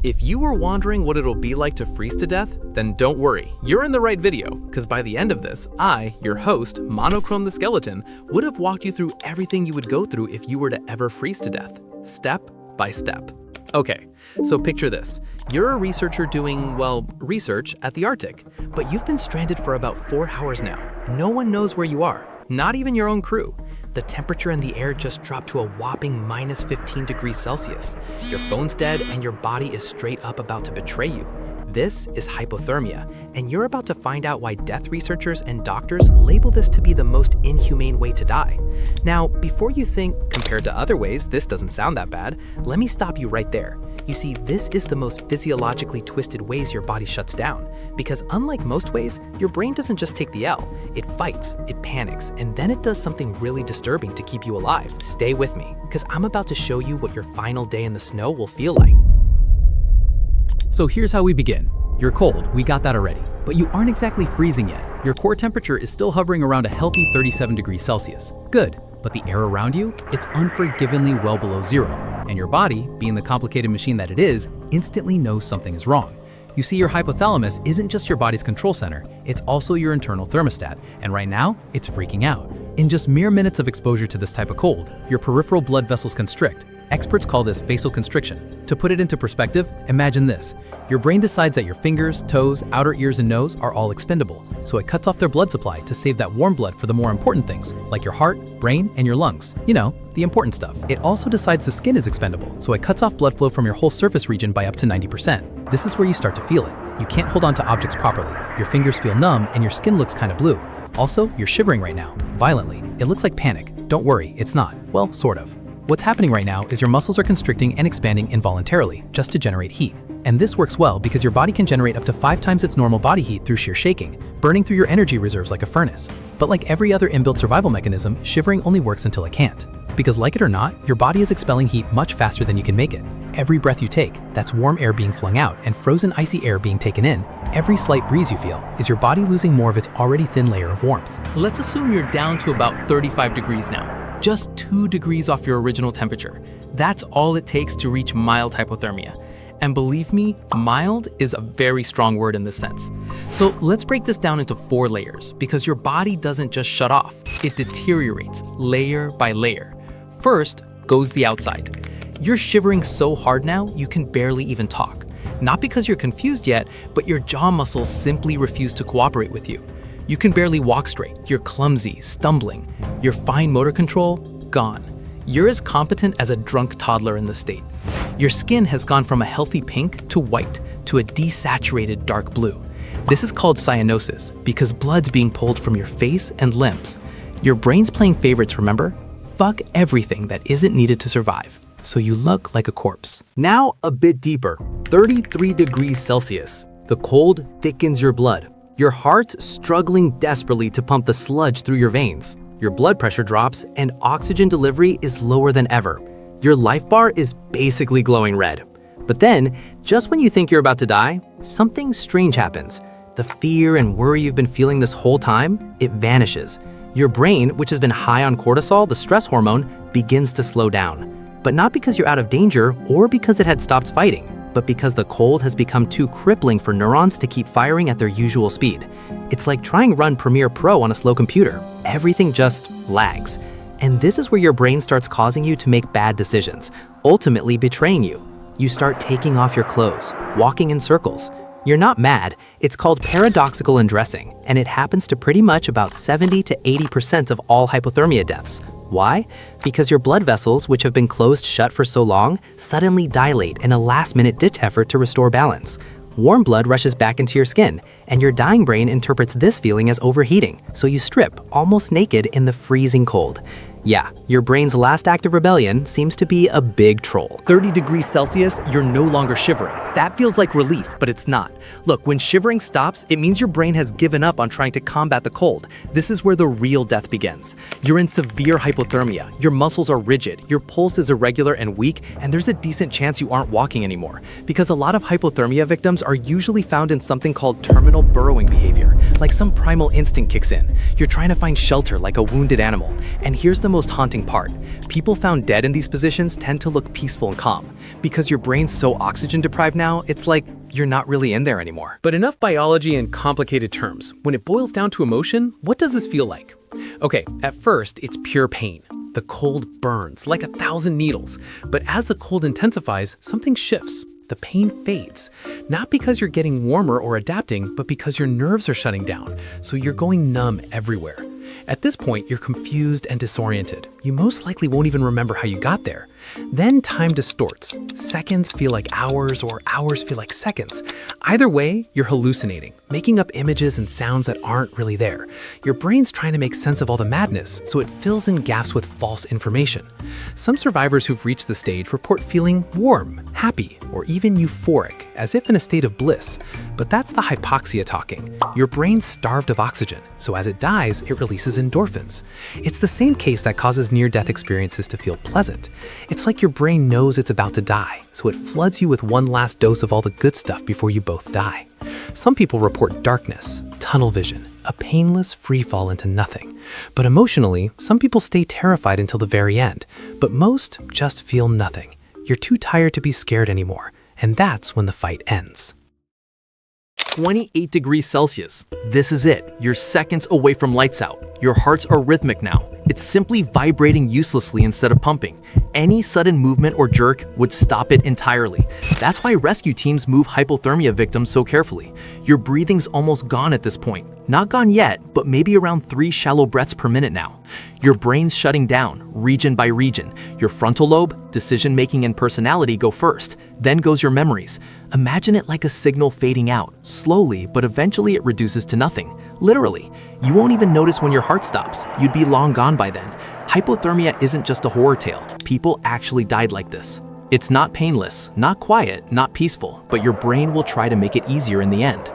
If you were wondering what it'll be like to freeze to death, then don't worry, you're in the right video, because by the end of this, I, your host, Monochrome the Skeleton, would have walked you through everything you would go through if you were to ever freeze to death, step by step. Okay, so picture this. You're a researcher doing, well, research at the Arctic, but you've been stranded for about 4 hours now. No one knows where you are, not even your own crew. The temperature in the air just dropped to a whopping minus 15 degrees Celsius. Your phone's dead and your body is straight up about to betray you. This is hypothermia, and you're about to find out why death researchers and doctors label this to be the most inhumane way to die. Now, before you think, compared to other ways, this doesn't sound that bad, let me stop you right there. You see, this is the most physiologically twisted ways your body shuts down. Because unlike most ways, your brain doesn't just take the L. It fights, it panics, and then it does something really disturbing to keep you alive. Stay with me, because I'm about to show you what your final day in the snow will feel like. So here's how we begin. You're cold, we got that already, but you aren't exactly freezing yet. Your core temperature is still hovering around a healthy 37 degrees Celsius. Good, but the air around you, it's unforgivingly well below zero. And your body, being the complicated machine that it is, instantly knows something is wrong. You see, your hypothalamus isn't just your body's control center, it's also your internal thermostat, and right now, it's freaking out. In just mere minutes of exposure to this type of cold, your peripheral blood vessels constrict. Experts call this vasoconstriction. To put it into perspective, imagine this. Your brain decides that your fingers, toes, outer ears, and nose are all expendable, so it cuts off their blood supply to save that warm blood for the more important things, like your heart, brain, and your lungs. You know, the important stuff. It also decides the skin is expendable, so it cuts off blood flow from your whole surface region by up to 90%. This is where you start to feel it. You can't hold on to objects properly, your fingers feel numb, and your skin looks kind of blue. Also, you're shivering right now, violently. It looks like panic. Don't worry, it's not. Well, sort of. What's happening right now is your muscles are constricting and expanding involuntarily, just to generate heat. And this works well because your body can generate up to 5 times its normal body heat through sheer shaking, burning through your energy reserves like a furnace. But like every other inbuilt survival mechanism, shivering only works until it can't. Because like it or not, your body is expelling heat much faster than you can make it. Every breath you take, that's warm air being flung out and frozen icy air being taken in, every slight breeze you feel is your body losing more of its already thin layer of warmth. Let's assume you're down to about 35 degrees now. Just 2 degrees off your original temperature. That's all it takes to reach mild hypothermia. And believe me, mild is a very strong word in this sense. So let's break this down into 4 layers, because your body doesn't just shut off, it deteriorates layer by layer. First goes the outside. You're shivering so hard now, you can barely even talk. Not because you're confused yet, but your jaw muscles simply refuse to cooperate with you. You can barely walk straight, you're clumsy, stumbling. Your fine motor control, gone. You're as competent as a drunk toddler in the state. Your skin has gone from a healthy pink to white to a desaturated dark blue. This is called cyanosis because blood's being pulled from your face and limbs. Your brain's playing favorites, remember? Fuck everything that isn't needed to survive, so you look like a corpse. Now a bit deeper, 33 degrees Celsius. The cold thickens your blood. Your heart's struggling desperately to pump the sludge through your veins. Your blood pressure drops and oxygen delivery is lower than ever. Your life bar is basically glowing red. But then, just when you think you're about to die, something strange happens. The fear and worry you've been feeling this whole time, it vanishes. Your brain, which has been high on cortisol, the stress hormone, begins to slow down. But not because you're out of danger or because it had stopped fighting, but because the cold has become too crippling for neurons to keep firing at their usual speed. It's like trying to run Premiere Pro on a slow computer. Everything just lags. And this is where your brain starts causing you to make bad decisions, ultimately betraying you. You start taking off your clothes, walking in circles. You're not mad, it's called paradoxical undressing, and it happens to pretty much about 70 to 80% of all hypothermia deaths. Why? Because your blood vessels, which have been closed shut for so long, suddenly dilate in a last-minute ditch effort to restore balance. Warm blood rushes back into your skin, and your dying brain interprets this feeling as overheating, so you strip, almost naked, in the freezing cold. Yeah, your brain's last act of rebellion seems to be a big troll. 30 degrees Celsius, you're no longer shivering. That feels like relief, but it's not. Look, when shivering stops, it means your brain has given up on trying to combat the cold. This is where the real death begins. You're in severe hypothermia, your muscles are rigid, your pulse is irregular and weak, and there's a decent chance you aren't walking anymore. Because a lot of hypothermia victims are usually found in something called terminal burrowing behavior, like some primal instinct kicks in. You're trying to find shelter like a wounded animal. And here's the most haunting part. People found dead in these positions tend to look peaceful and calm. Because your brain's so oxygen deprived now, it's like you're not really in there anymore. But enough biology and complicated terms. When it boils down to emotion, what does this feel like? Okay, at first, it's pure pain. The cold burns like 1,000 needles. But as the cold intensifies, something shifts. The pain fades. Not because you're getting warmer or adapting, but because your nerves are shutting down. So you're going numb everywhere. At this point, you're confused and disoriented. You most likely won't even remember how you got there. Then time distorts. Seconds feel like hours, or hours feel like seconds. Either way, you're hallucinating, making up images and sounds that aren't really there. Your brain's trying to make sense of all the madness, so it fills in gaps with false information. Some survivors who've reached the stage report feeling warm, happy, or even euphoric, as if in a state of bliss. But that's the hypoxia talking. Your brain's starved of oxygen, so as it dies, it releases endorphins. It's the same case that causes near-death experiences to feel pleasant. It's like your brain knows it's about to die, so it floods you with one last dose of all the good stuff before you both die. Some people report darkness, tunnel vision, a painless free fall into nothing. But emotionally, some people stay terrified until the very end, but most just feel nothing. You're too tired to be scared anymore, and that's when the fight ends. 28 degrees Celsius. This is it. You're seconds away from lights out. Your hearts are rhythmic now. It's simply vibrating uselessly instead of pumping. Any sudden movement or jerk would stop it entirely. That's why rescue teams move hypothermia victims so carefully. Your breathing's almost gone at this point. Not gone yet, but maybe around 3 shallow breaths per minute now. Your brain's shutting down, region by region. Your frontal lobe, decision-making and personality go first. Then goes your memories. Imagine it like a signal fading out, slowly, but eventually it reduces to nothing. Literally. You won't even notice when your heart stops. You'd be long gone by then. Hypothermia isn't just a horror tale. People actually died like this. It's not painless, not quiet, not peaceful, but your brain will try to make it easier in the end.